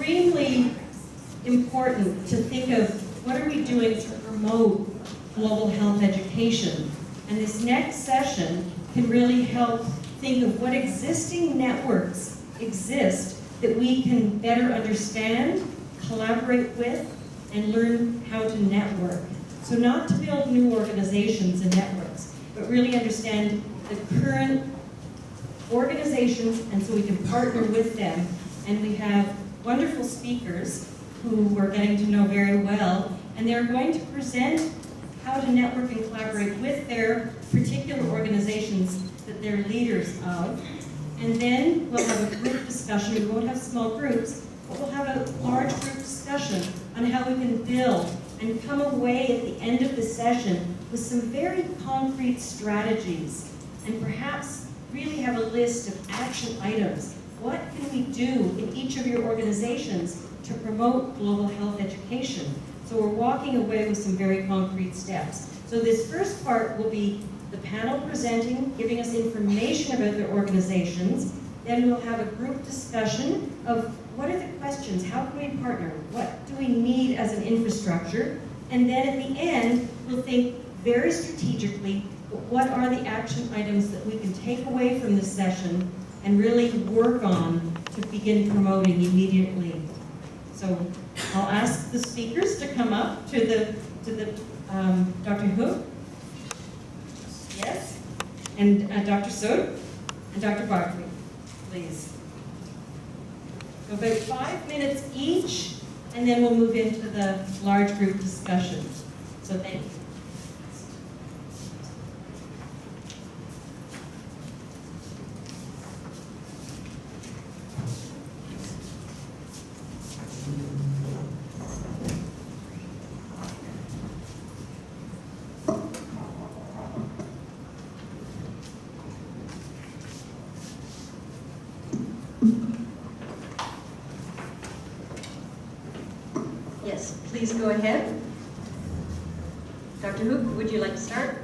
extremely important to think of what are we doing to promote global health education. And this next session can really help think of what existing networks exist that we can better understand, collaborate with, and learn how to network. So not to build new organizations and networks, but really understand the current organizations, and so we can partner with them. And we have wonderful speakers who we're getting to know very well, and they're going to present how to network and collaborate with their particular organizations that they're leaders of. And then we'll have a group discussion. We won't have small groups, but we'll have a large group discussion on how we can build and come away at the end of the session with some very concrete strategies, and perhaps really have a list of action items. What can we do in each of your organizations to promote global health education? So we're walking away with some very concrete steps. So this first part will be the panel presenting, giving us information about their organizations. Then we'll have a group discussion of what are the questions, how can we partner, what do we need as an infrastructure? And then at the end, we'll think very strategically, what are the action items that we can take away from this session and really work on to begin promoting immediately. So I'll ask the speakers to come up to the Dr. Hu, yes, and Dr. Sood, and Dr. Barkley, please. So about 5 minutes each, and then we'll move into the large group discussion. So thank you. Yes, please go ahead. Dr. Hu, would you like to start?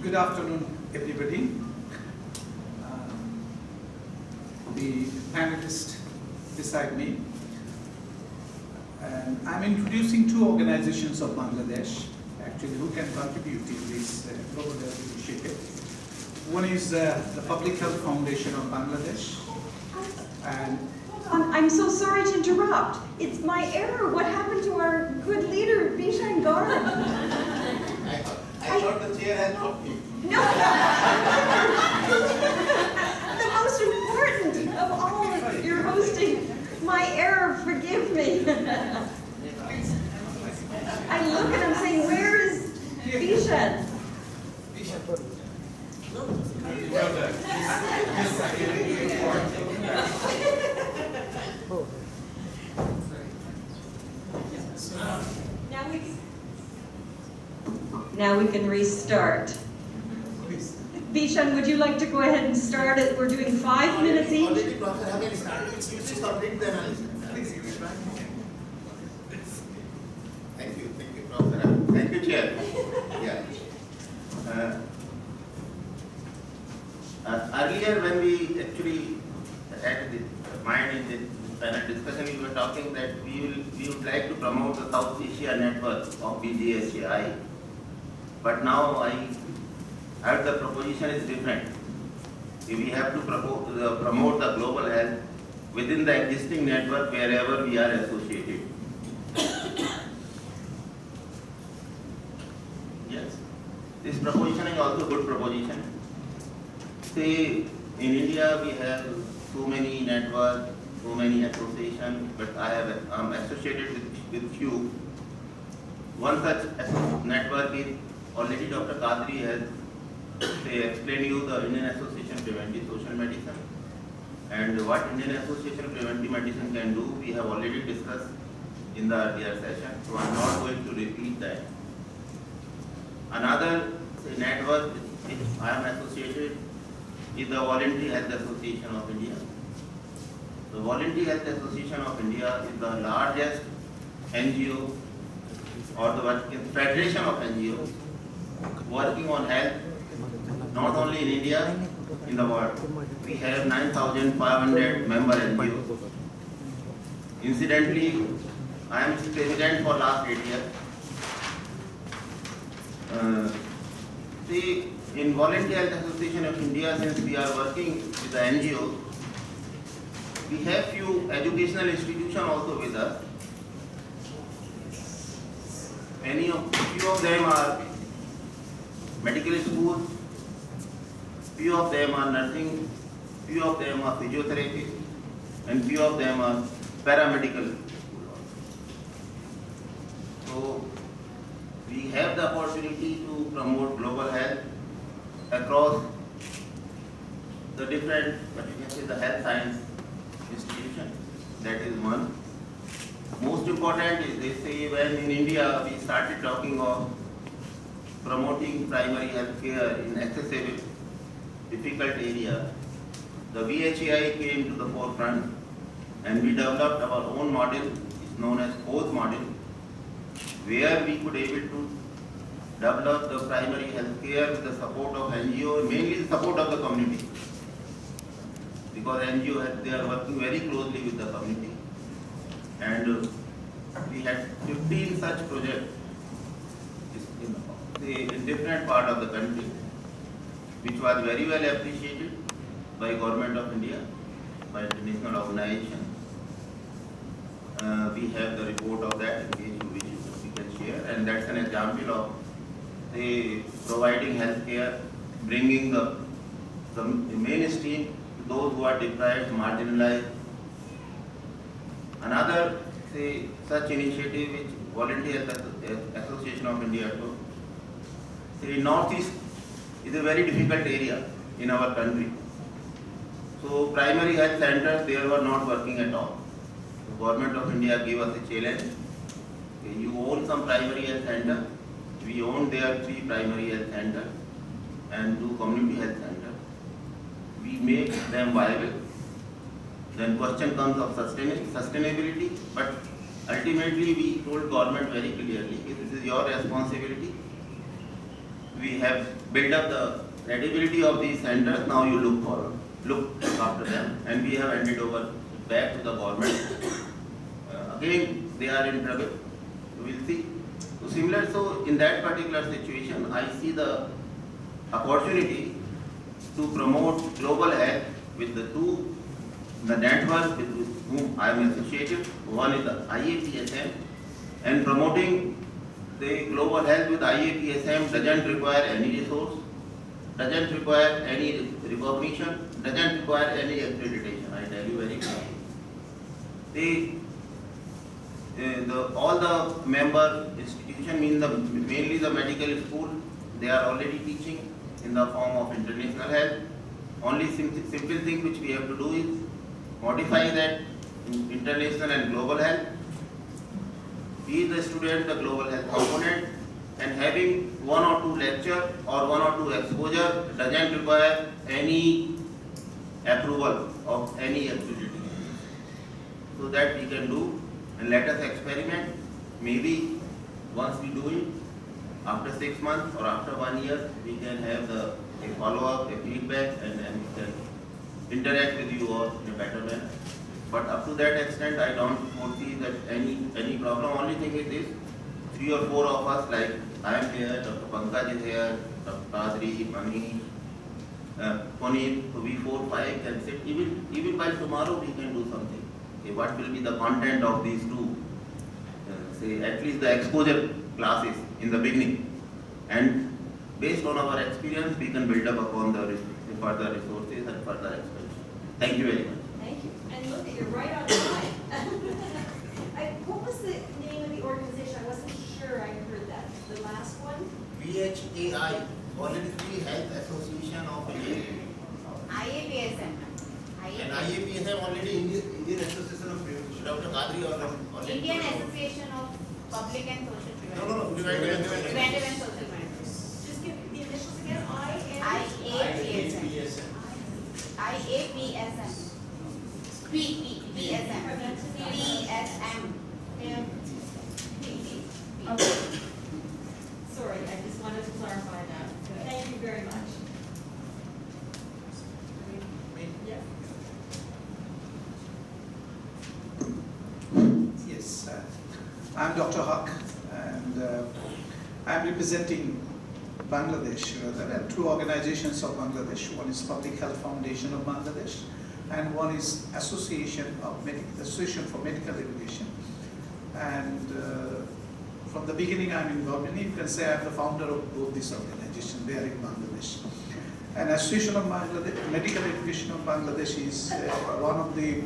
Good afternoon, everybody. The panelists beside me. And I'm introducing two organizations of Bangladesh, actually, who can contribute in this global health initiative. One is the Public Health Foundation of Bangladesh. And I'm so sorry to interrupt. It's my error. What happened to our good leader, Bishan Garg? I thought the chair had dropped me. No. The most important of all of your hosting. My error, forgive me. I look at him saying, where is Bishan? Now we can restart. Bishan, would you like to go ahead and start it? We're doing 5 minutes each. Already, Professor, having started, it's usually complete the analysis. Thank you, Professor. Thank you, Chair. Yeah. Earlier, when we actually had the mind in this panel discussion, we were talking that we would like to promote the South Asia network of BJSAI. But now I heard the proposition is different. We have to promote the global health within the existing network wherever we are associated. Yes. This proposition is also a good proposition. Say, in India we have so many networks, so many associations, but I'm associated with few. One such network is already Dr. Kadri has explained you the Indian Association of Preventive Social Medicine and what Indian Association of Preventive Medicine can do. We have already discussed in the earlier session, so I'm not going to repeat that. Another network which I am associated is the Voluntary Health Association of India. The Voluntary Health Association of India is the largest NGO or the Federation of NGOs working on health, not only in India, in the world. We have 9,500 member NGOs. Incidentally, I am president for last 8 years. See, in Volunteer Health Association of India, since we are working with the NGOs, we have few educational institutions also with us. Few of them are medical schools, few of them are nursing, few of them are physiotherapy, and few of them are paramedical. So we have the opportunity to promote global health across the different, what you can say, the health science institution. That is one. Most important is, they say, when in India we started talking of promoting primary health care in accessible, difficult area, the VHAI came to the forefront and we developed our own model, it's known as POSE model, where we could able to develop the primary health care with the support of NGO, mainly the support of the community. Because NGO, they are working very closely with the community. And we had 15 such projects in different part of the country, which was very well appreciated by Government of India, by international organization. We have the report of that in case you wish we can share, and that's an example of providing health care, bringing the mainstream to those who are deprived, marginalized. Another such initiative which Volunteer Association of India took. Northeast is a very difficult area in our country. So primary health centers, they were not working at all. The Government of India gave us a challenge. You own some primary health center. We own their 3 primary health centers and 2 community health centers. We make them viable. Then question comes of sustainability, but ultimately we told government very clearly, this is your responsibility. We have built up the credibility of these centers, now you look after them, and we have handed over back to the government. Again, they are in trouble, we will see. So in that particular situation, I see the opportunity to promote global health with the network with whom I am associated. One is the IAPSM, and promoting the global health with IAPSM doesn't require any resource, doesn't require any recognition, doesn't require any accreditation. I tell you very clearly. All the member institution, mainly the medical school, they are already teaching in the form of international health. Only simple thing which we have to do is modify that international and global health, teach the student the global health component, and having 1 or 2 lecture or 1 or 2 exposure doesn't require any approval of any activity. So that we can do, and let us experiment. Maybe once we do it, after 6 months or after 1 year, we can have a follow-up, a feedback, and then we can interact with you all in a better manner. But up to that extent, I don't foresee that any problem. Only thing is this: 3 or 4 of us, like I am here, Dr. Pankaj is here, Dr. Kadri, Manish, Puneet, so we 4, 5 can sit. Even by tomorrow, we can do something. Okay, what will be the content of these 2? Say at least the exposure classes in the beginning, and based on our experience, we can build up upon the further resources and further expansion. Thank you very much. Thank you. And look, you're right on time. What was the name of the organization? I wasn't sure I heard that. The last one? VHAI, Voluntary Health Association of India. IAPSM. And IAPSM already Indian Association of Dr. Kadri already. Indian Association of Public and Social No, Preventive and Social Matters. Just give the initials again. IAPSM. IAPSM. PSM. Okay. Sorry, I just wanted to clarify that. Thank you very much. I'm Dr. Haq, and I'm representing Bangladesh. There are two organizations of Bangladesh. One is Public Health Foundation of Bangladesh, and one is Association for Medical Education. And from the beginning, I'm involved in it. You can say I'm the founder of both these organizations. They are in Bangladesh. And Association of Medical Education of Bangladesh is one of the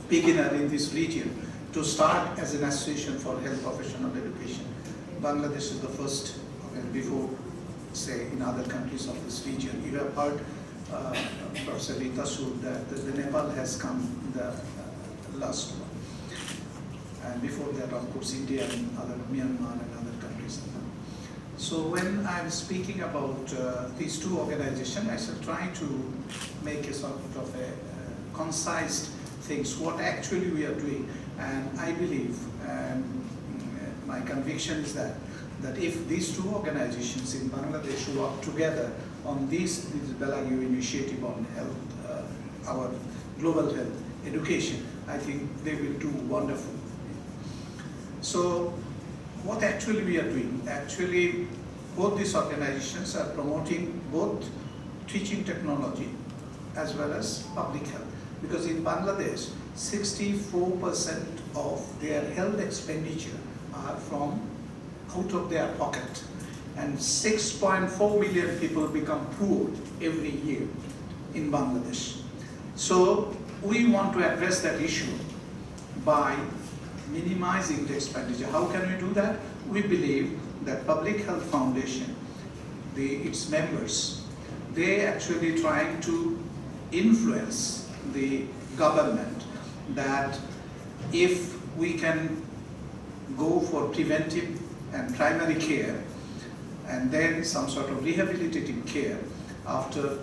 beginners in this region to start as an association for health professional education. Bangladesh is the first, before, say, in other countries of this region. You have heard Professor Rita Sood that the Nepal has come the last one. And before that, of course, India and other Myanmar and other countries. So when I'm speaking about these two organizations, I shall try to make a sort of a concise things, what actually we are doing. And I believe, and my conviction is that if these two organizations in Bangladesh work together on this Bellagio initiative on health, our global health education, I think they will do wonderful. So what actually we are doing? Actually, both these organizations are promoting both teaching technology as well as public health. Because in Bangladesh, 64% of their health expenditure are from out of their pocket. And 6.4 million people become poor every year in Bangladesh. So we want to address that issue by minimizing the expenditure. How can we do that? We believe that Public Health Foundation, its members, they actually trying to influence the government that if we can go for preventive and primary care and then some sort of rehabilitative care after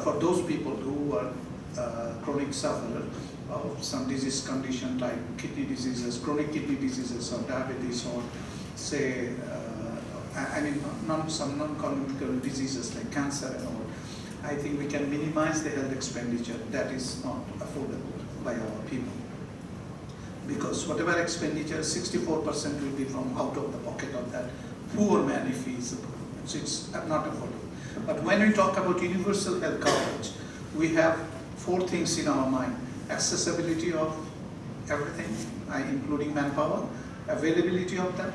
for those people who are chronic sufferers of some disease condition like kidney diseases, chronic kidney diseases or diabetes or say, some non-communicable diseases like cancer and all. I think we can minimize the health expenditure that is not affordable by our people. Because whatever expenditure, 64% will be from out of the pocket of that poor man if he is a poor man. So it's not affordable. But when we talk about universal health coverage, we have 4 things in our mind. Accessibility of everything, including manpower, availability of them,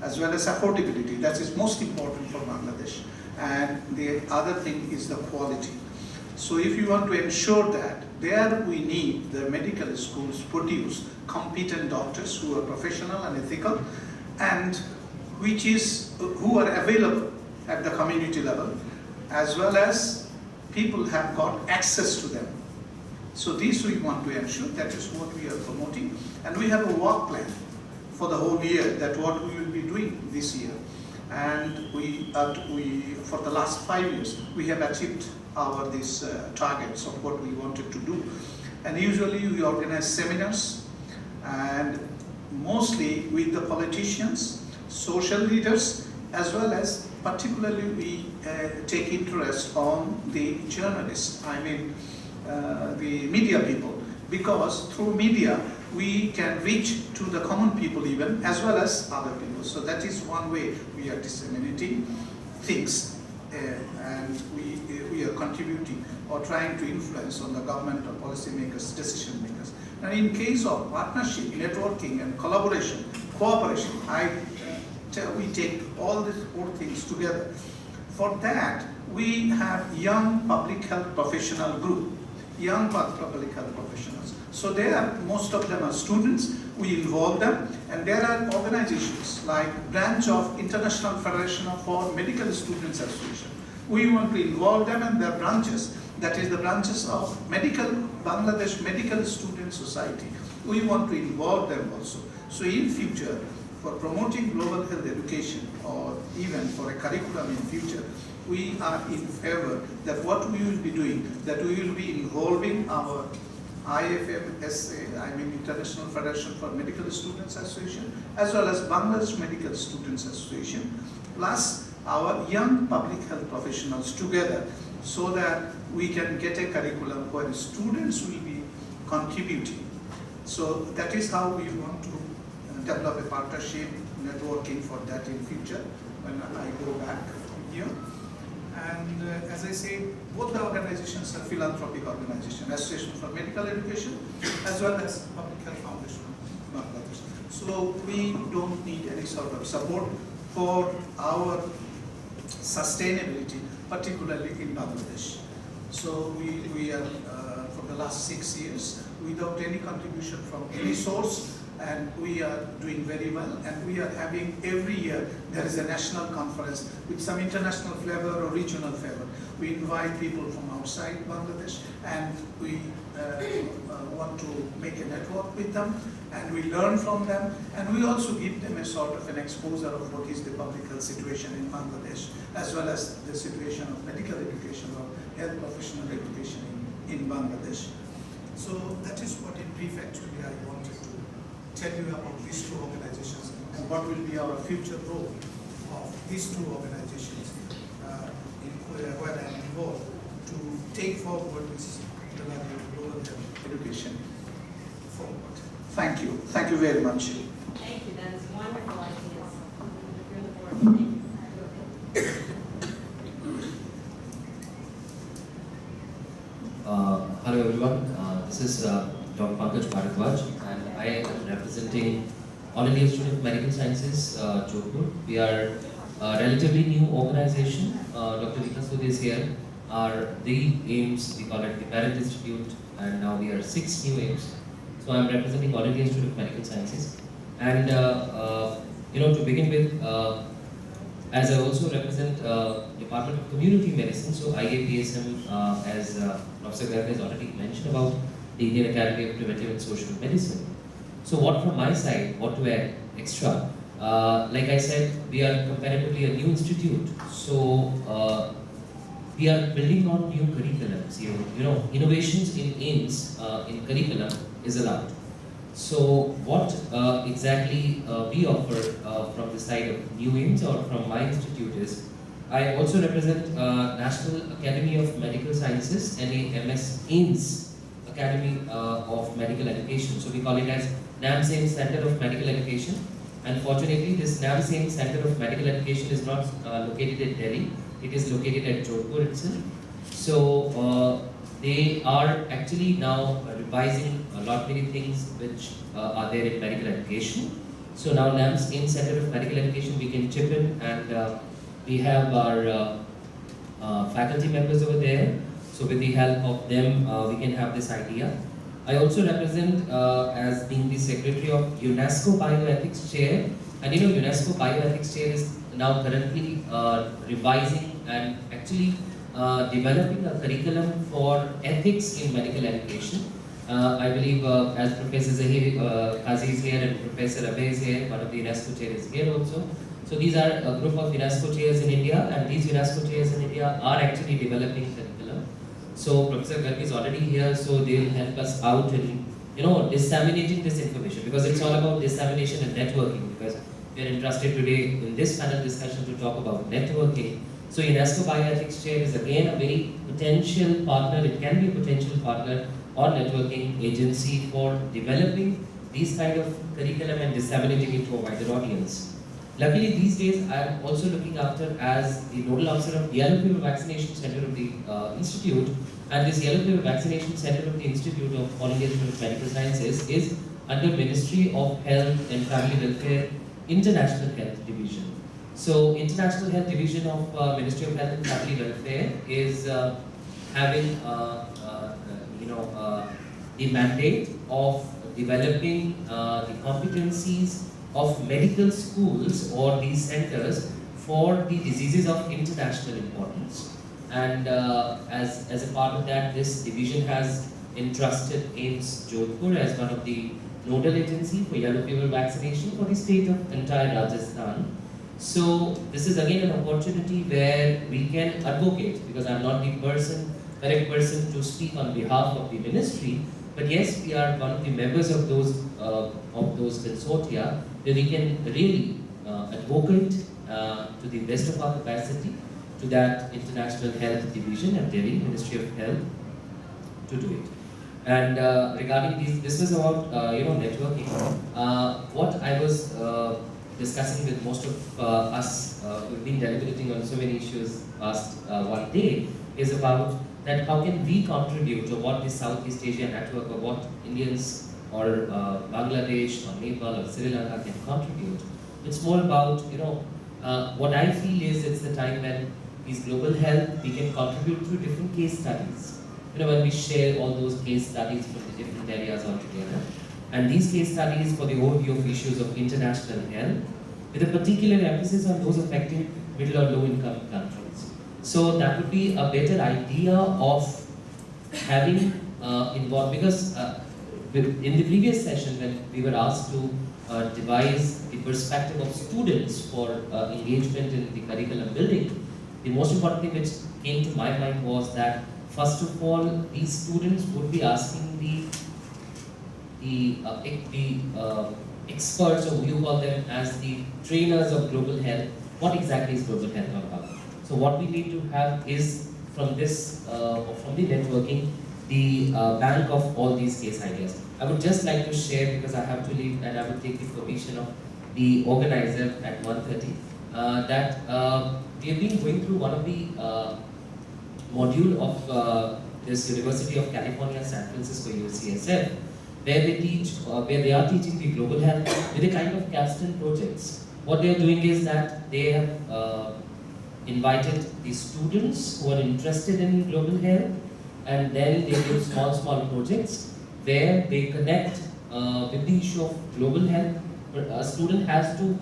as well as affordability. That is most important for Bangladesh. And the other thing is the quality. So if you want to ensure that, there we need the medical schools produce competent doctors who are professional and ethical, and who are available at the community level, as well as people have got access to them. So these we want to ensure, that is what we are promoting. And we have a work plan for the whole year, that what we will be doing this year. And for the last 5 years, we have achieved these targets of what we wanted to do. And usually we organize seminars, and mostly with the politicians, social leaders, as well as particularly we take interest on the journalists, the media people, because through media we can reach to the common people even, as well as other people. So that is one way we are disseminating things, and we are contributing or trying to influence on the government or policymakers, decision makers. Now in case of partnership, networking and collaboration, cooperation, we take all these 4 things together. For that, we have young public health professional group, young public health professionals. So most of them are students. We involve them, and there are organizations like branch of International Federation for Medical Students Association. We want to involve them in their branches, that is the branches of Bangladesh Medical Student Society. We want to involve them also. So in future, for promoting global health education or even for a curriculum in future, we are in favor that what we will be doing, that we will be involving our IFMSA, International Federation for Medical Students Association, as well as Bangladesh Medical Students Association, plus our young public health professionals together, so that we can get a curriculum where the students will be contributing. So that is how we want to develop a partnership, networking for that in future when I go back here. And as I say, both the organizations are philanthropic organizations, Association for Medical Education as well as Public Health Foundation of Bangladesh. So we don't need any sort of support for our sustainability, particularly in Bangladesh. So we are, for the last 6 years, without any contribution from any source, and we are doing very well, and we are having every year, there is a national conference with some international flavor or regional flavor. We invite people from outside Bangladesh, and we want to make a network with them, and we learn from them, and we also give them a sort of an exposure of what is the public health situation in Bangladesh, as well as the situation of medical education or health professional education in Bangladesh. So that is what in brief actually I wanted to tell you about these two organizations and what will be our future role of these two organizations where I am involved to take forward this global health education forward. Thank you. Thank you very much. Thank you, that is wonderful ideas. You're the board. Thank you. Hello everyone, this is Dr. Pankaj Bharadwaj, and I am representing All India Institute of Medical Sciences, Jodhpur. We are a relatively new organization. Dr. Rika Sood is here. The AIMS, we call it the Parent Institute, and now we are 6 new AIMS. So I am representing All India Institute of Medical Sciences. And to begin with, as I also represent Department of Community Medicine, so IAPSM, as Professor Garg has already mentioned about the Indian Academy of Preventive and Social Medicine. So what from my side, what to add extra? Like I said, we are comparatively a new institute, so we are building on new curriculums. Innovations in AIMS in curriculum is allowed. So what exactly we offer from the side of New AIMS or from my institute is, I also represent National Academy of Medical Sciences, NAMS AIMS Academy of Medical Education. So we call it as NAMS AIMS Center of Medical Education. Unfortunately, this NAMS AIMS Center of Medical Education is not located in Delhi. It is located at Jodhpur itself. So they are actually now revising a lot many things which are there in medical education. So now NAMS AIMS Center of Medical Education, we can chip in, and we have our faculty members over there. So with the help of them, we can have this idea. I also represent as being the secretary of UNESCO Bioethics Chair. And UNESCO Bioethics Chair is now currently revising and actually developing a curriculum for ethics in medical education. I believe as Professor Zahir Qazi is here and Professor Abhay is here, one of the UNESCO chairs is here also. So these are a group of UNESCO chairs in India, and these UNESCO chairs in India are actually developing curriculum. So Professor Garg is already here, so they will help us out in disseminating this information, because it's all about dissemination and networking, because we are interested today in this panel discussion to talk about networking. So UNESCO Bioethics Chair is again a very potential partner. It can be a potential partner or networking agency for developing these kind of curriculum and disseminating it to a wider audience. Luckily these days I am also looking after as the nodal officer of Yellow Fever Vaccination Center of the Institute, and this Yellow Fever Vaccination Center of the Institute of All India Institute of Medical Sciences is under Ministry of Health and Family Welfare International Health Division. So International Health Division of Ministry of Health and Family Welfare is having the mandate of developing the competencies of medical schools or these centers for the diseases of international importance. And as a part of that, this division has entrusted AIMS Jodhpur as one of the nodal agency for yellow fever vaccination for the state of entire Rajasthan. So this is again an opportunity where we can advocate, because I'm not the correct person to speak on behalf of the ministry, but yes, we are one of the members of those consortia, where we can really advocate to the best of our capacity to that International Health Division at Delhi, Ministry of Health, to do it. And regarding this was about networking. What I was discussing with most of us who've been deliberating on so many issues past one day is about that how can we contribute to what the Southeast Asia network or what Indians or Bangladesh or Nepal or Sri Lanka can contribute. It's more about, what I feel is it's the time when these global health, we can contribute through different case studies. When we share all those case studies from the different areas all together. And these case studies for the overview of issues of international health, with a particular emphasis on those affecting middle or low income countries. So that would be a better idea of having involved, because in the previous session when we were asked to devise the perspective of students for engagement in the curriculum building, the most important thing which came to my mind was that first of all, these students would be asking the experts, or you call them as the trainers of global health, what exactly is global health all about? So what we need to have is from this, or from the networking, the bank of all these case ideas. I would just like to share, because I have to leave and I will take the permission of the organizer at 1:30, that we have been going through one of the module of this University of California, San Francisco, UCSF, where they teach, where they are teaching the global health with a kind of capstone projects. What they are doing is that they have invited the students who are interested in global health, and then they do small projects where they connect with the issue of global health. A student has to,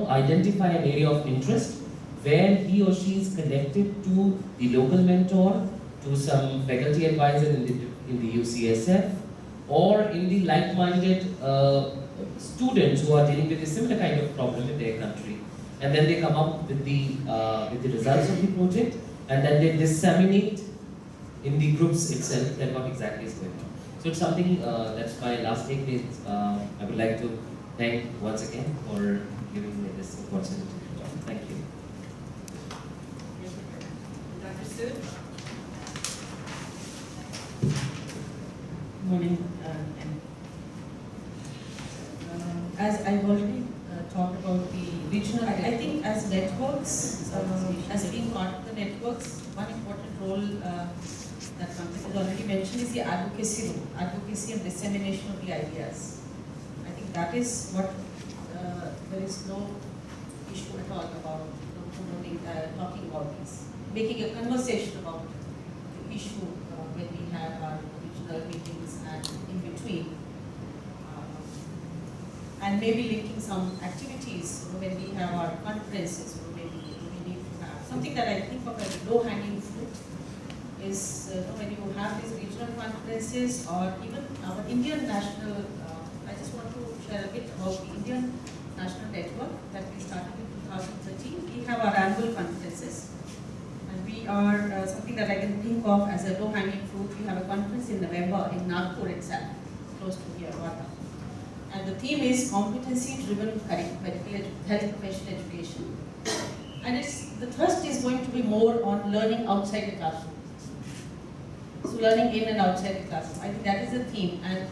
identify an area of interest where he or she is connected to the local mentor, to some faculty advisor in the UCSF, or in the like-minded students who are dealing with a similar kind of problem in their country. And then they come up with the results of the project, and then they disseminate in the groups itself that what exactly is going on. So it's something, that's my last take. I would like to thank once again for giving me this opportunity. Thank you. Dr. Sood? Good morning. As I've already talked about the regional, I think as networks, as being part of the networks, one important role that Pankaj has already mentioned is the advocacy role, advocacy and dissemination of the ideas. I think that is what there is no issue at all about promoting, talking about this, making a conversation about the issue when we have our regional meetings and in between. And maybe linking some activities when we have our conferences, maybe we need to have something that I think of as low-hanging fruit is when you have these regional conferences or even our Indian national. I just want to share a bit about the Indian National Network that we started in 2013. We have our annual conferences, and we are something that I can think of as a low-hanging fruit. We have a conference in November in Nagpur itself, close to here, Wata. And the theme is competency-driven medical health professional education. And the thrust is going to be more on learning outside the classroom. So learning in and outside the classroom. I think that is the theme. And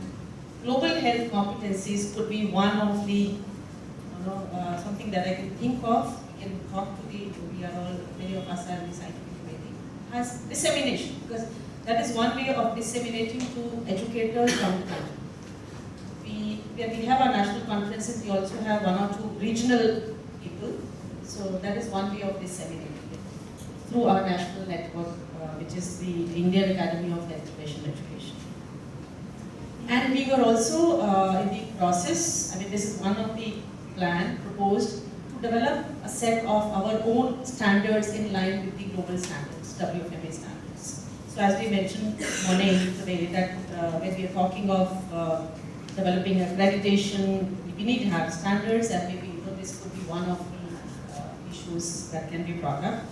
global health competencies could be one of the, something that I can think of. We can talk to we are all, many of us are in the scientific community, as dissemination, because that is one way of disseminating to educators from the country. When we have our national conferences, we also have one or two regional people. So that is one way of disseminating it through our national network, which is the Indian Academy of Health Professional Education. And we were also in the process, this is one of the plan proposed to develop a set of our own standards in line with the global standards, WFMA standards. So as we mentioned morning today, that when we are talking of developing accreditation, we need to have standards, and maybe this could be one of the issues that can be brought up.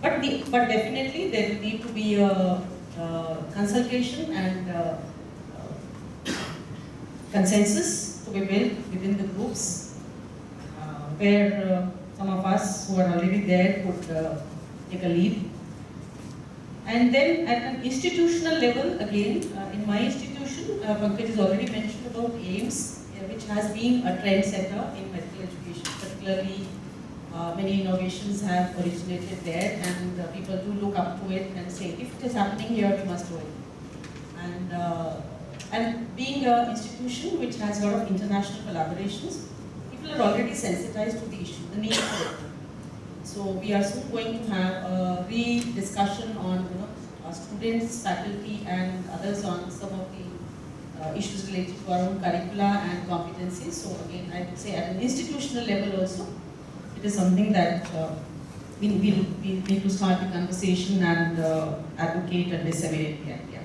But definitely there will need to be a consultation and consensus to be built within the groups, where some of us who are already there could take a lead. And then at an institutional level, again, in my institution, Pankaj has already mentioned about AIMS, which has been a trendsetter in medical education. Particularly, many innovations have originated there, and people do look up to it and say, if it is happening here, we must do it. And being an institution which has a lot of international collaborations, people are already sensitized to the issue, the need for it. So we are soon going to have a re-discussion on students, faculty, and others on some of the issues related to our own curricula and competencies. So again, I would say at an institutional level also, it is something that we need to start the conversation and advocate and disseminate the idea.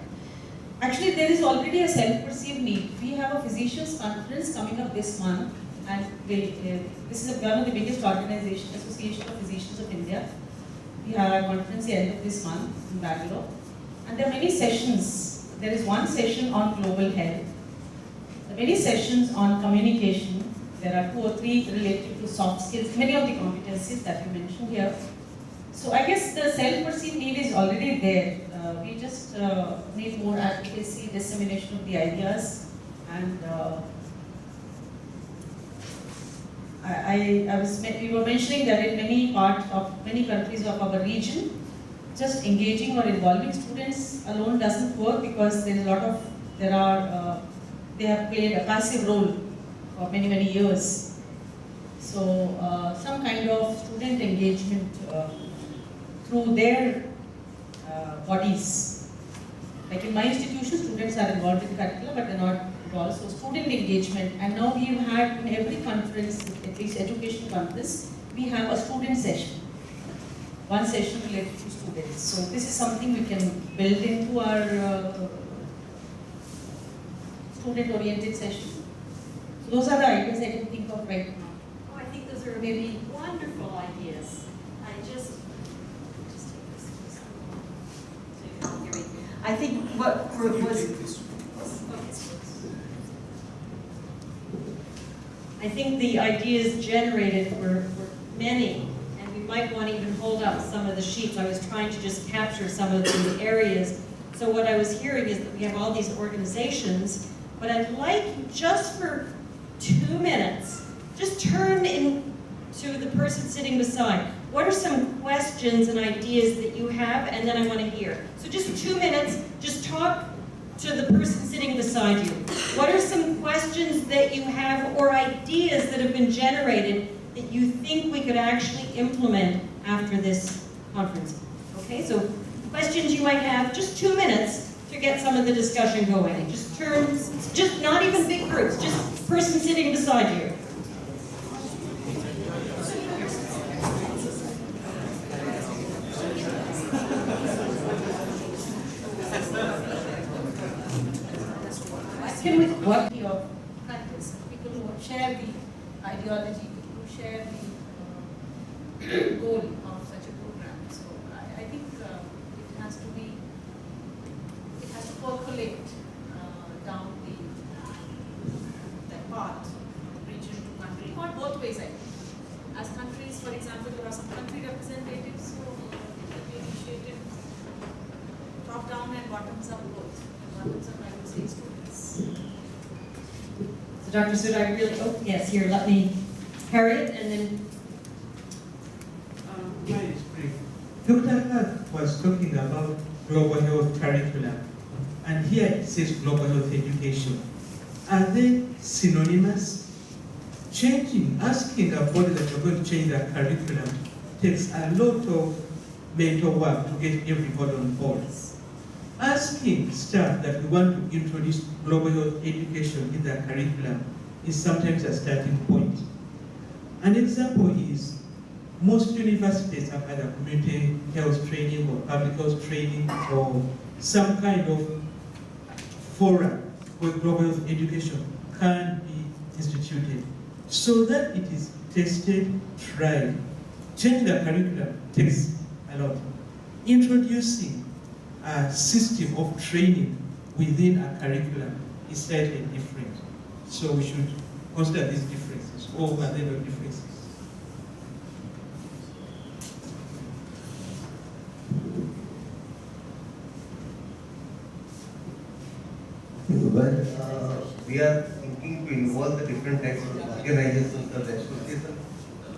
Actually, there is already a self-perceived need. We have a physicians conference coming up this month, and this is one of the biggest organizations, Association of Physicians of India. We have a conference the end of this month in Bangalore, and there are many sessions. There is one session on global health, there are many sessions on communication. There are 2 or 3 related to soft skills, many of the competencies that you mentioned here. So I guess the self-perceived need is already there. We just need more advocacy, dissemination of the ideas, and we were mentioning that in many countries of our region, just engaging or involving students alone doesn't work, because there is a lot of, they have played a passive role for many, many years. So some kind of student engagement through their bodies. Like in my institution, students are involved in curricula, but they're not involved. So student engagement, and now we've had in every conference, at least education conference, we have a student session. One session related to students. So this is something we can build into our student-oriented session. So those are the ideas I can think of right now. Oh, I think those are maybe wonderful ideas. I think what was, I think the ideas generated were many, and we might want to even hold up some of the sheets. I was trying to just capture some of the areas. So what I was hearing is that we have all these organizations, but I'd like you just for 2 minutes, just turn to the person sitting beside. What are some questions and ideas that you have, and then I want to hear. So just 2 minutes, just talk to the person sitting beside you. What are some questions that you have or ideas that have been generated that you think we could actually implement after this conference? Okay, so questions you might have, just 2 minutes to get some of the discussion going. Just not even big groups, just person sitting beside you. Can we work your practice? People who share the ideology, people who share the goal of such a program. So I think it has to percolate down the path, region to country, or both ways. I think. As countries, for example, there are some country representatives who initiated top down and bottoms up both. Bottoms up, I would say, students. So Dr. Sood, I really, oh yes, here, let me, Harriet, and then. Dr. Hart was talking about global health curriculum, and here it says global health education. Are they synonymous? Asking a body that you're going to change their curriculum takes a lot of mental work to get everybody on board. Asking staff that we want to introduce global health education in their curriculum is sometimes a starting point. An example is most universities have either community health training or public health training or some kind of forum where global health education can be instituted so that it is tested, tried. Changing the curriculum takes a lot. Introducing a system of training within a curriculum is slightly different. So we should consider these differences, or are there no differences? But we are thinking to involve the different types of organizations or associations.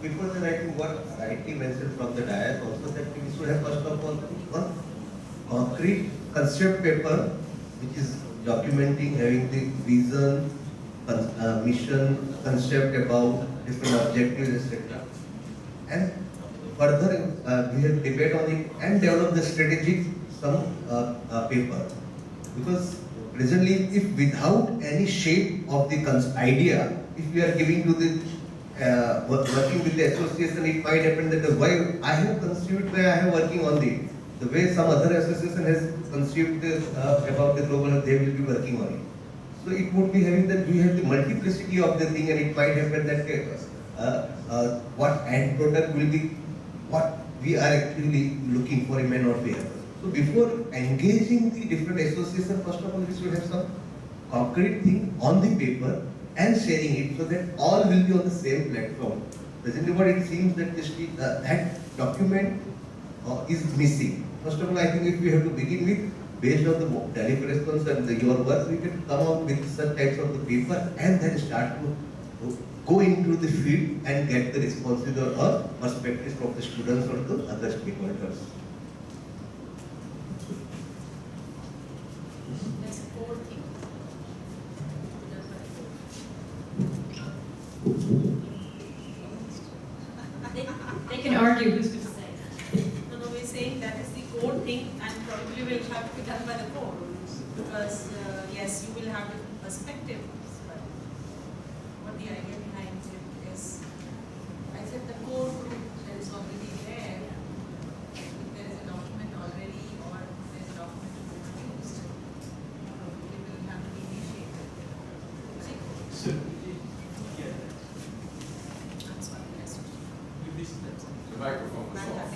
Before that, I think what rightly mentioned from the dais also that we should have first of all one concrete concept paper which is documenting, having the vision, mission, concept about different objectives, etc. And further we have debate on it and develop the strategic some paper. Because presently, if without any shape of the idea, if we are giving to the working with the association, it might happen that the way I have conceived, where I am working on the way some other association has conceived about the global health, they will be working on it. So it would be having that we have the multiplicity of the thing, and it might happen that what end product will be what we are actually looking for, it may not be able. So before engaging the different associations, first of all, we should have some concrete thing on the paper and sharing it so that all will be on the same platform. Presently, what it seems that that document is missing. First of all, I think if we have to begin with, based on the daily response and your work, we can come out with such types of the paper and then start to go into the field and get the responses or perspectives from the students or the other stakeholders. That's a core thing. They can argue who's going to say that. No, we're saying that is the core thing and probably will have to be done by the core. Because yes, you will have different perspectives, but what the idea behind it is, I said the core group that is already there, if there is a document already or there is a document to be produced, probably will have to be initiated. So, That's what it has to be. The microphone is off.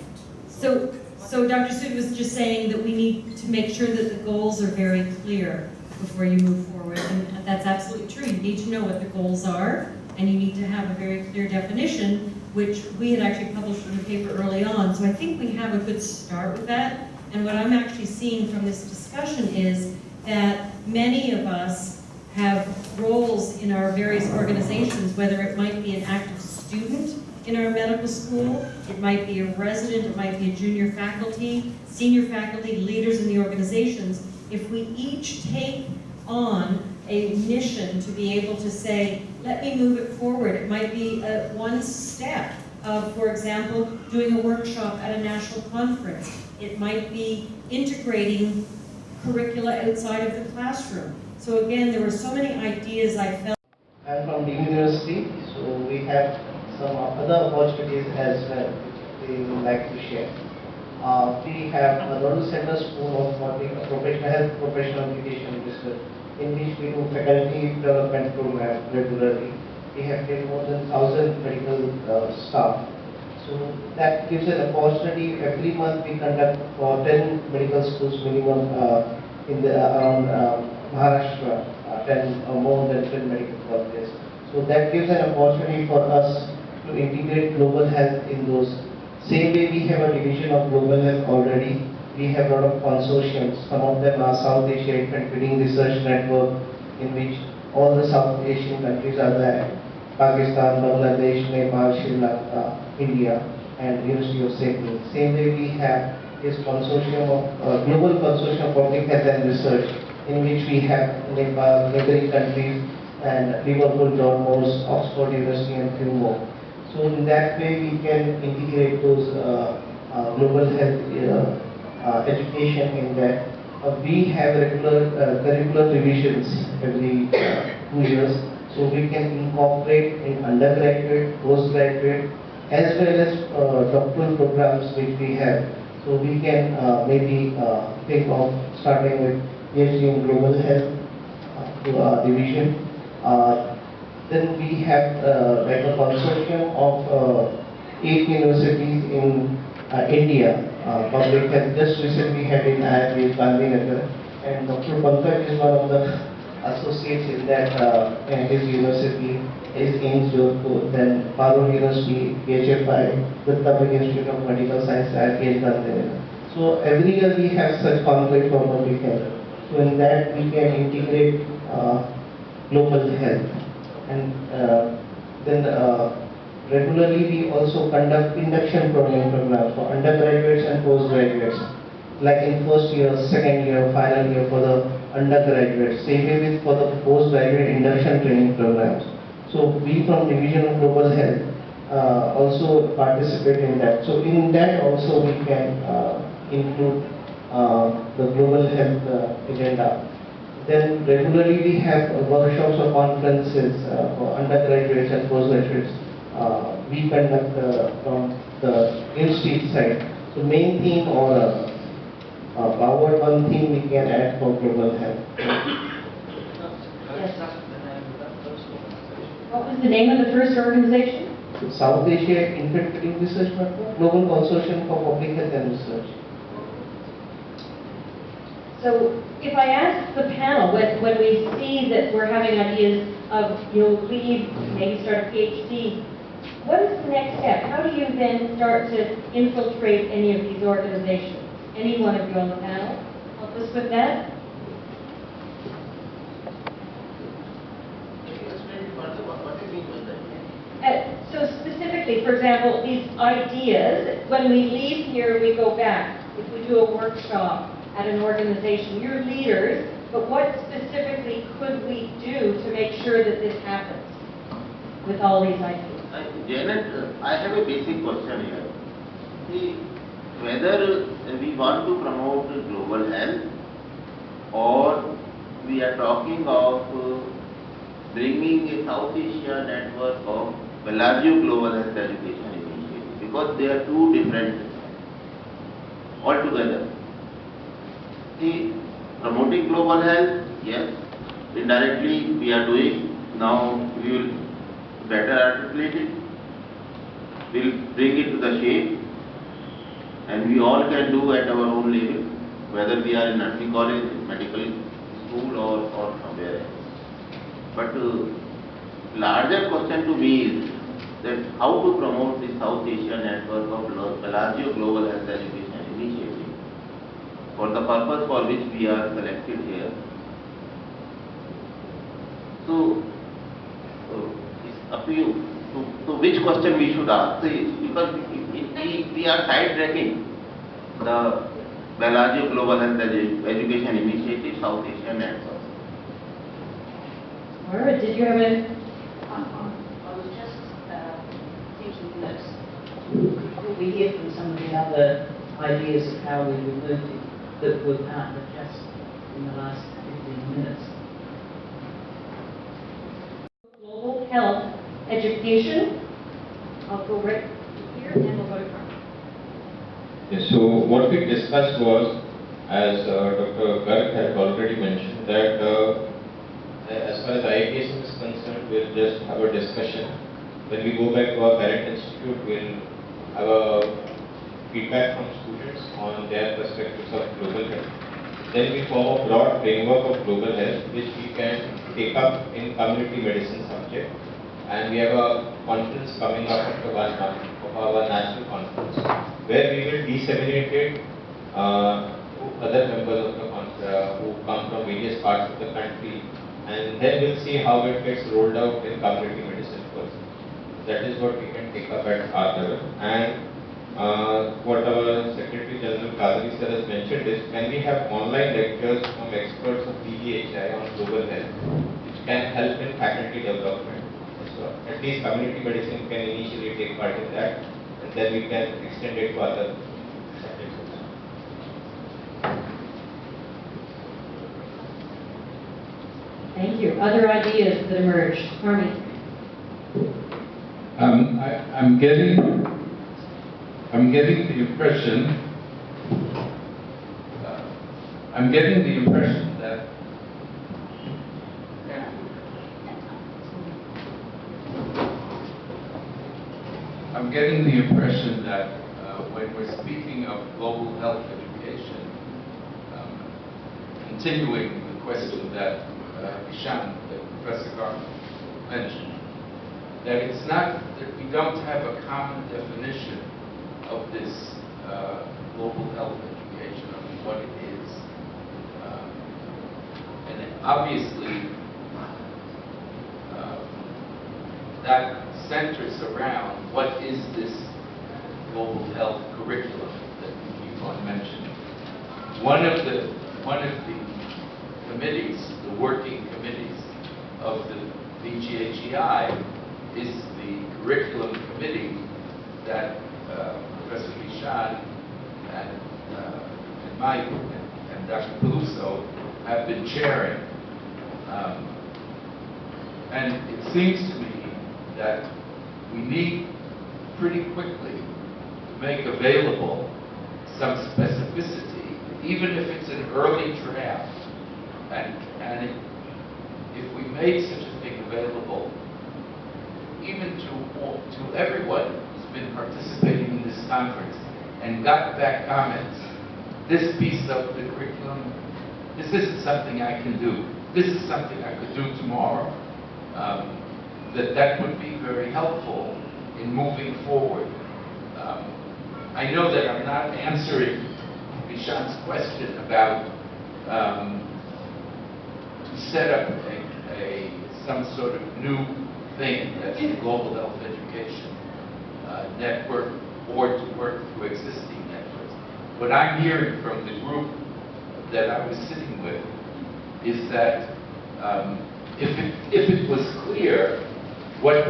So Dr. Sood was just saying that we need to make sure that the goals are very clear before you move forward, and that's absolutely true. You need to know what the goals are, and you need to have a very clear definition, which we had actually published in the paper early on. So I think we have a good start with that, and what I'm actually seeing from this discussion is that many of us have roles in our various organizations, whether it might be an active student in our medical school, it might be a resident, it might be a junior faculty, senior faculty, leaders in the organizations. If we each take on a mission to be able to say, let me move it forward, it might be one step of, for example, doing a workshop at a national conference. It might be integrating curricula outside of the classroom. So again, there were so many ideas I felt. I'm from Dean University, so we have some other opportunities as well we would like to share. We have a Nodal Center School of Professional Health Professional Education Research, in which we do faculty development program regularly. We have more than 1,000 medical staff. So that gives an opportunity. Every month we conduct for 10 medical schools minimum in the around Maharashtra, 10 or more than 10 medical colleges. So that gives an opportunity for us to integrate global health in those. Same way we have a division of global health already. We have a lot of consortiums. Some of them are South Asia Infant Feeding Research Network, in which all the South Asian countries are there. Pakistan, Bangladesh, Nepal, Sri Lanka, India, and University of Sydney. Same way we have this consortium of global consortium of public health and research, in which we have Nepal, neighboring countries, and Liverpool, John Moores, Oxford University, and few more. So in that way we can integrate those global health education in that. We have regular curricular revisions every 2 years, so we can incorporate in undergraduate, postgraduate, as well as doctoral programs which we have. So we can maybe think of starting with PhD in global health division. Then we have like a consortium of 8 universities in India, public health. Just recently had in IIT Gandhinagar, and Dr. Pankaj is one of the associates in that his university is in Jodhpur. Then Parul University, PHFI, Datta Institute of Medical Science, IIT Gandhinagar. So every year we have such conclave for public health. So in that we can integrate global health. And then regularly we also conduct induction programs for undergraduates and postgraduates. Like in first year, second year, final year for the undergraduates. Same way with for the postgraduate induction training programs. So we from Division of Global Health also participate in that. So in that also we can include the global health agenda. Then regularly we have workshops or conferences for undergraduates and postgraduates. We conduct from the institute side. So main theme or powered one theme we can add for global health. What was the name of the first organization? South Asia Infant Feeding Research Network, Global Consortium for Public Health and Research. So if I ask the panel, when we see that we're having ideas of, you'll leave, maybe start a PhD, what is the next step? How do you then start to infiltrate any of these organizations? Any one of you on the panel? Help us with that? So specifically, for example, these ideas, when we leave here, we go back. If we do a workshop at an organization, you're leaders, but what specifically could we do to make sure that this happens with all these ideas? Janet, I have a basic question here. See, whether we want to promote global health or we are talking of bringing a South Asia network of Bellagio Global Health Education Initiative, because they are two different altogether. See, promoting global health, yes, indirectly we are doing. Now we will better articulate it, we will bring it to the shape, and we all can do at our own level, whether we are in nursing college, medical school or somewhere else. But larger question to me is that how to promote the South Asia network of Bellagio Global Health Education Initiative for the purpose for which we are selected here. So it's up to you. So which question we should ask? Because we are sidetracking the Bellagio Global Health Education Initiative South Asia network. Laura, did you have a... I was just thinking that could we hear from some of the other ideas of how we would move it that were part of just in the last 15 minutes? Global health education. I'll go right here and then we'll go to Carmen. Yes, so what we discussed was, as Dr. Garg had already mentioned, that as far as IITSM is concerned, we'll just have a discussion. When we go back to our parent institute, we'll have a feedback from students on their perspectives of global health. Then we form a broad framework of global health, which we can take up in community medicine subject. And we have a conference coming up after 1 month of our national conference, where we will disseminate it to other members of the conference who come from various parts of the country. And then we'll see how it gets rolled out in community medicine first. That is what we can take up at our level. And what our Secretary General Kadri sir has mentioned is, can we have online lectures from experts of PGHI on global health, which can help in faculty development. So at least community medicine can initially take part in that, and then we can extend it to other subjects also. Thank you. Other ideas that emerged. Carmen. I'm getting the impression that when we're speaking of global health education, continuing the question that Bishan, that Professor Garg mentioned, that it's not that we don't have a common definition of this global health education, I mean, what it is. obviously, that centers around what is this global health curriculum that we keep on mentioning. One of the committees, the working committees of the BGHEI is the curriculum committee that Professor Bishan and Mike and Dr. Peluso have been chairing. And it seems to me that we need pretty quickly to make available some specificity, even if it's an early draft. And if we made such a thing available, even to everyone who's been participating in this conference and got back comments, this piece of the curriculum, this isn't something I can do. This is something I could do tomorrow. That would be very helpful in moving forward. I know that I'm not answering Bishan's question about to set up some sort of new thing that's a global health education network or to work through existing networks. What I'm hearing from the group that I was sitting with is that if it was clear what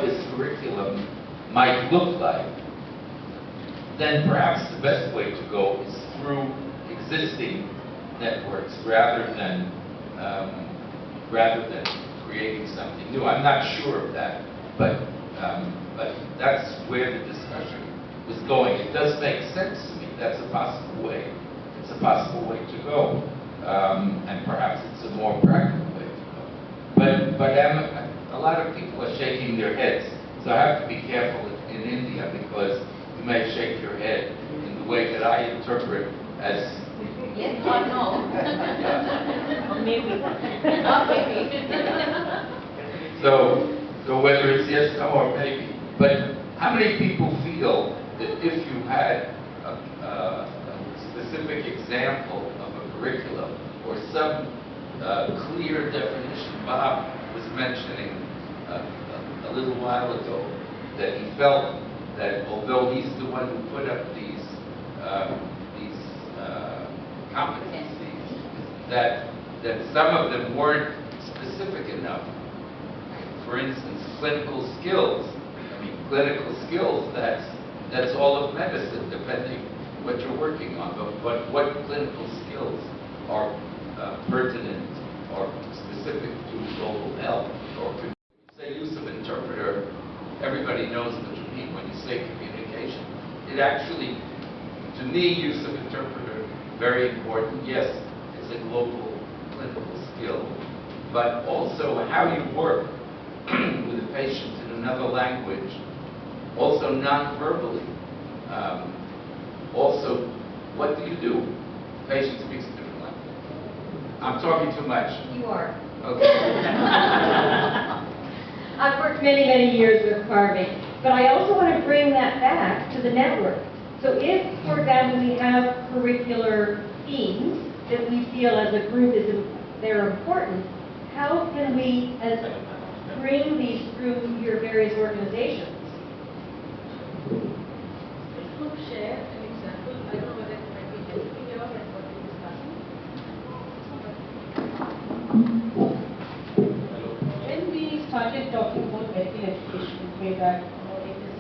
this curriculum might look like, then perhaps the best way to go is through existing networks rather than creating something new. I'm not sure of that, but that's where the discussion was going. It does make sense to me. That's a possible way. It's a possible way to go, and perhaps it's a more practical way to go. But a lot of people are shaking their heads, so I have to be careful in India because you may shake your head in the way that I interpret as yes or no. Or maybe. Or maybe. So whether it's yes, no, or maybe. But how many people feel that if you had a specific example of a curriculum or some clear definition? Bob was mentioning a little while ago that he felt that although he's the one who put up these competencies, that some of them weren't specific enough. For instance, clinical skills. I mean, clinical skills, that's all of medicine, depending what you're working on. But what clinical skills are pertinent or specific to global health? Or could you say use of interpreter, everybody knows what you mean when you say communication. It actually, to me, use of interpreter, very important. Yes, it's a global clinical skill, but also how you work with a patient in another language, also non-verbally. Also, what do you do? Patient speaks a different language. I'm talking too much. You are. Okay. I've worked many, many years with carving, but I also want to bring that back to the network. So if, for example, we have curricular themes that we feel as a group they're important, how can we bring these through your various organizations? Could share an example. I don't know whether it might be helping you out and what we're discussing. When we started talking about medical education way back,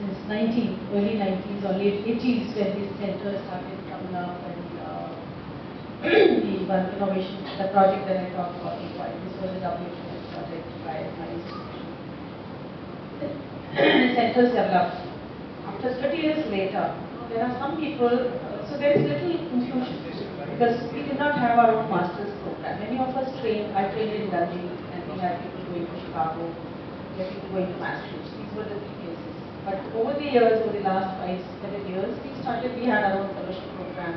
since early 90s or late 80s, when these centers started coming up, and the one innovation, the project that I talked about, this was a WHS project by my institution. The centers developed. After 30 years later, there are some people, so there is little confusion because we did not have our own master's program. Many of us trained, I trained in Delhi, and we had people going to Chicago, we had people going to Massachusetts. These were the three places. But over the years, over the last 5-7 years, we had our own fellowship program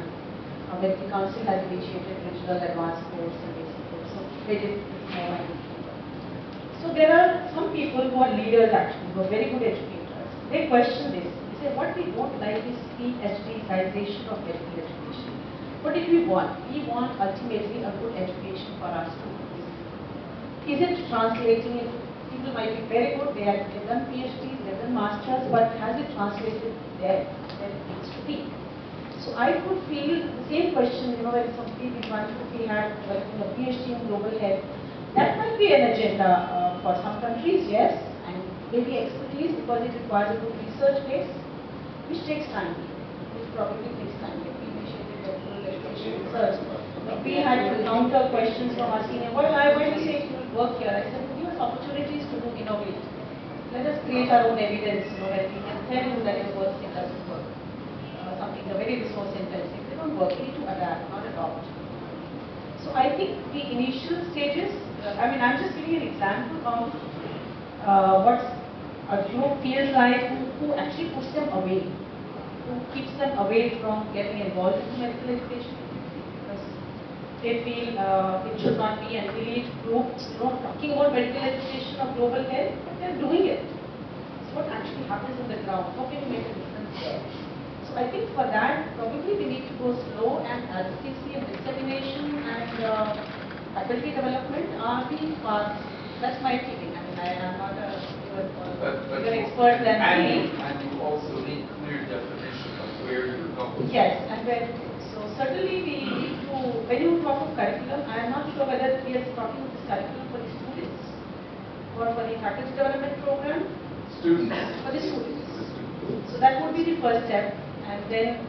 where the council has initiated regional advanced course and basic course. So they did this more and more. So there are some people who are leaders actually, who are very good educators. They question this. They say what we don't like is the SDization of medical education. What did we want? We want ultimately a good education for our students. is it translating it? People might be very good, they've done PhDs, they've done masters, but has it translated there where it needs to be? So I could feel the same question, when somebody in 150 had developing a PhD in global health. That might be an agenda for some countries, yes, and maybe expertise because it requires a good research base, which takes time, which probably takes time. If we initiated medical education research, we had to counter questions from our senior. Why do you say it will work here? I said, give us opportunities to do innovate. Let us create our own evidence, that we can tell you that it works, it doesn't work. Something very resource intensive. They don't work, we need to adapt, not adopt. So I think the initial stages, I'm just giving an example of what a group feels like, who actually puts them away, who keeps them away from getting involved in medical education. Because they feel it should not be, and we need groups, talking about medical education or global health, but they're doing it. So what actually happens on the ground? How can you make a difference there? So I think for that, probably we need to go slow, and advocacy and dissemination and faculty development are the paths. That's my feeling. I am not a bigger expert than me. And you also need clear definition of where you're going. Yes, and so certainly we need to, when you talk of curriculum, I am not sure whether we are talking of this curriculum for the students or for the faculty development program. Students. For the students. So that would be the first step. And then,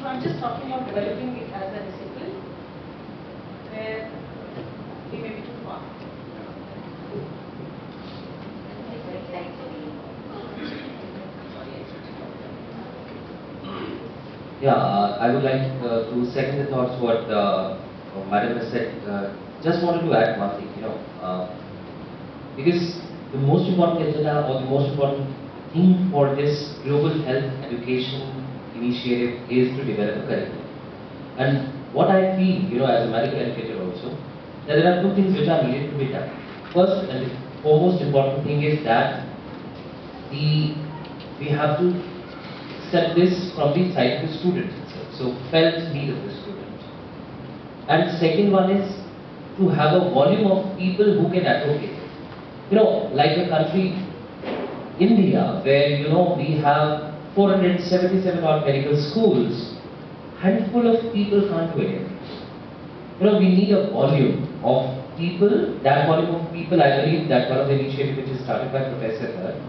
I'm just talking about developing it as a discipline, where we may be too far. Yeah, I would like to second the thoughts what Madam has said. Just wanted to add one thing, because the most important agenda or the most important thing for this global health education initiative is to develop a curriculum. And what I feel, as a medical educator also, that there are two things which are needed to be done. First and the foremost important thing is that we have to set this from the side of the student itself. So felt need of the student. And second one is to have a volume of people who can advocate. Like a country, India, where we have 477 odd medical schools, handful of people can't do anything. We need a volume of people. That volume of people, I believe that one of the initiatives which is started by Professor Garg,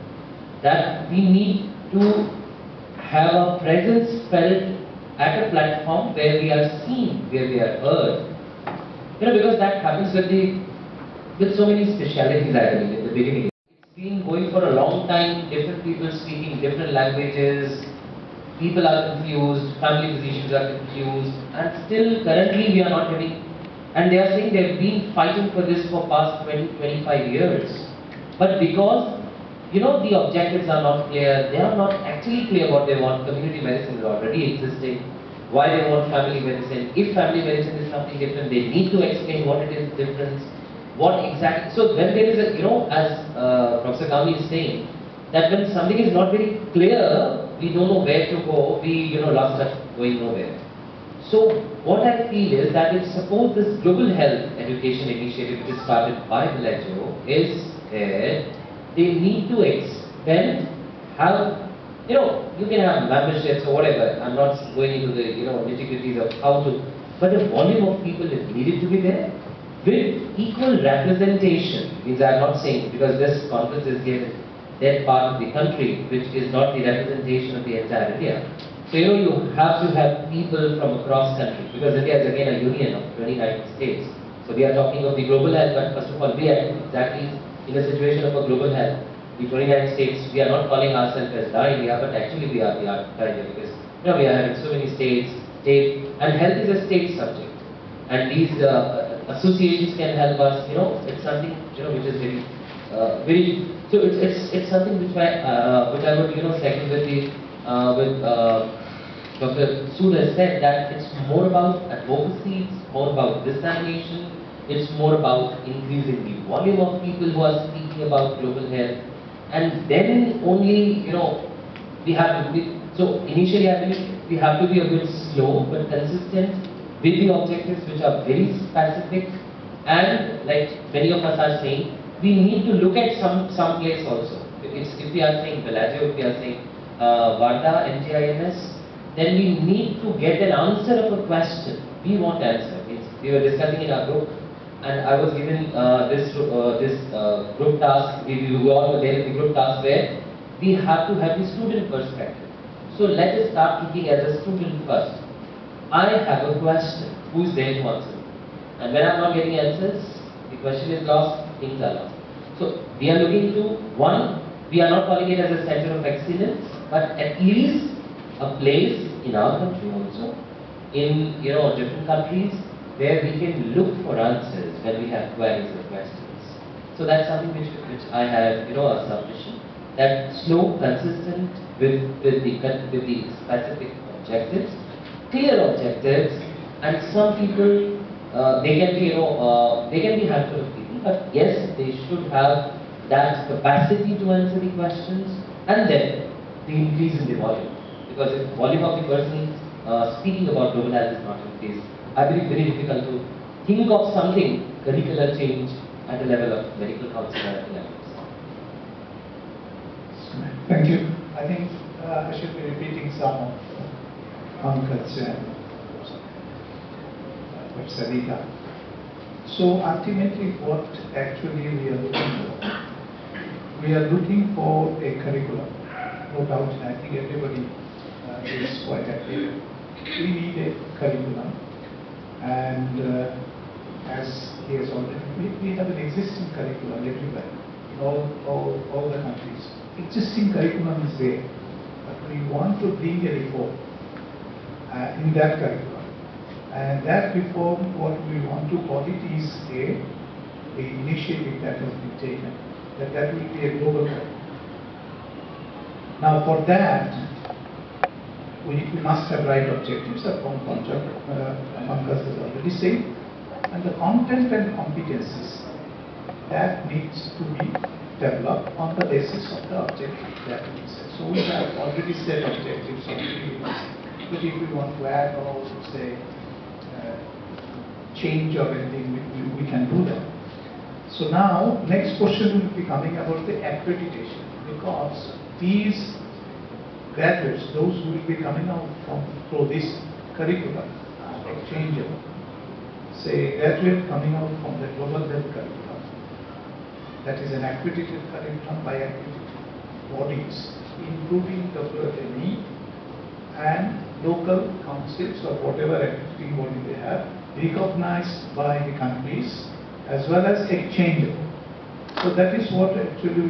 that we need to have a presence felt at a platform where we are seen, where we are heard. Because that happens with so many specialities, I believe, in the beginning. It's been going for a long time, different people speaking different languages, people are confused, family physicians are confused, and still currently we are not getting, and they are saying they have been fighting for this for past 20-25 years. But because the objectives are not clear, they are not actually clear what they want. Community medicine is already existing. Why they want family medicine? If family medicine is something different, they need to explain what it is different. What exactly? So when there is a, as Professor Kami is saying, that when something is not very clear, we don't know where to go. We lost touch, going nowhere. So what I feel is that if suppose this global health education initiative which is started by Villaggio is there, they need to expand, you can have memberships or whatever. I'm not going into the nitty-gritties of how to, but the volume of people is needed to be there with equal representation. Means I'm not saying, because this conference is given that part of the country which is not the representation of the entire India. So you have to have people from across country, because India is again a union of 29 states. So we are talking of the global health, but first of all we are exactly in a situation of a global health. The 29 states, we are not calling ourselves as the India, but actually we are the India, because we are having so many states, and health is a state subject. And these associations can help us, it's something which is very so it's something which I would second with Dr. Sood has said, that it's more about advocacy, it's more about dissemination, it's more about increasing the volume of people who are speaking about global health, and then only we have to be, so initially I believe we have to be a bit slow but consistent with the objectives which are very specific, And like many of us are saying, we need to look at some place also. If we are saying Bellagio, if we are saying Varda, NGINS, then we need to get an answer of a question. We want answer. We were discussing in our group, and I was given this group task. We all were there in the group task where we have to have the student perspective. So let us start thinking as a student first. I have a question. Who is there to answer? And when I'm not getting answers, the question is lost, things are lost. So we are looking to, one, we are not calling it as a center of excellence, but at least a place in our country also, in different countries, where we can look for answers when we have queries or questions. So that's something which I have, a submission, that slow, consistent with the specific objectives, clear objectives, and some people, they can be handful of people, but yes, they should have that capacity to answer the questions, and then the increase in the volume. Because if the volume of the person speaking about global health is not increased, I believe very difficult to think of something, curricular change at the level of medical council or at the level of science. Thank you. I think I should be repeating some of Pankaj and Professor Rita. So ultimately what actually we are looking for? We are looking for a curriculum. No doubt, I think everybody is quite active. We need a curriculum, and as he has already, we have an existing curriculum everywhere, in all the countries. Existing curriculum is there, but we want to bring a reform in that curriculum. And that reform, what we want to call it is the initiative that has been taken, that will be a global curriculum. Now for that, we must have right objectives, as Pankaj has already said, and the content and competencies that needs to be developed on the basis of the objectives that we set. So we have already set objectives on 3 years, but if we want to add or say change or anything, we can do that. So now, next question will be coming about the accreditation, because these graduates, those who will be coming out through this curriculum, exchangeable, say graduate coming out from the global health curriculum, that is an accredited curriculum by accredited bodies, including WFME and local councils or whatever accrediting body they have, recognized by the countries as well as exchangeable. So that is what actually